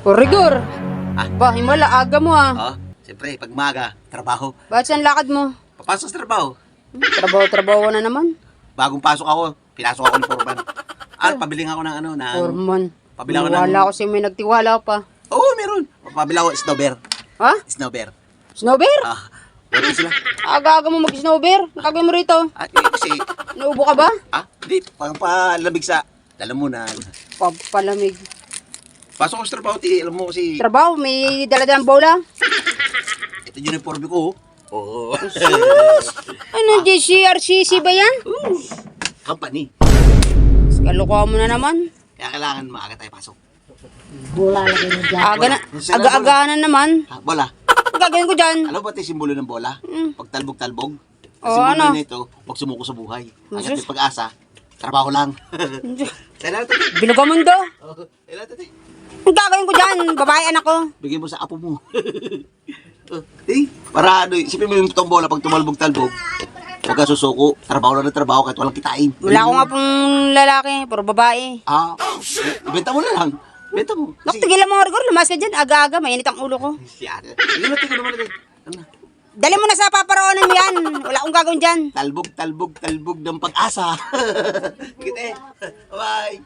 O, rigor. Ah? Ba, himala, aga mo ah. Oh, siyempre, pag maga, trabaho. Bakit saan lakad mo? Papasok sa trabaho. Trabaho na naman. Bagong pasok ako, pinasok ako ng Forban. Pabiling ako ng ano, ng... Forman. Pabila ko ng... Wala ako sa'yo, may nagtiwala pa. Oo, meron. Pabila ko, snowbear. Ha? Snowbear. Snowbear? Meron sila. Aga-aga mo mag-snowbear. Nakagawin mo rito. Kasi, Naubo ka ba? hindi, pang palamig sa... Alam mo na. Papalamig. Pasok ko sa trabaho, alam mo kasi... Trabaho, may dala-dalang bola. Ito yung uniforme ko, Oo. Ano, JCRCC ba yan? Company. Kalukuha mo na naman. Kaya kailangan maaga tayo pasok. Bola lagi mo dyan. Aga-aga na naman. Bola. Ang gagawin ko dyan? Alam mo ba ito yung simbolo ng bola? Pag talbog-talbog. Ang Oo, simbolo ano? nito, huwag sumuko sa buhay. Hanggat may pag-asa, trabaho lang. Kailangan ito. Binuga mundo. Kailangan ito. Ang gagawin ko dyan? Babae anak ko. Bigyan mo sa apo mo. Para ano, isipin mo yung itong bola pag tumalbog-talbog. Huwag ka susuko. Trabaho lang na trabaho kahit walang kitain. Wala ko nga pong lalaki, puro babae. Ibenta mo na lang. Benta mo. Nak, tigilan mo rigor, lumas ka dyan. Aga-aga, mainit ang ulo ko. Sige na, tingnan naman natin. Ano? Dali mo na sa paparoonan mo yan. Wala akong gagawin dyan. Talbog ng pag-asa. Kita eh. Bye.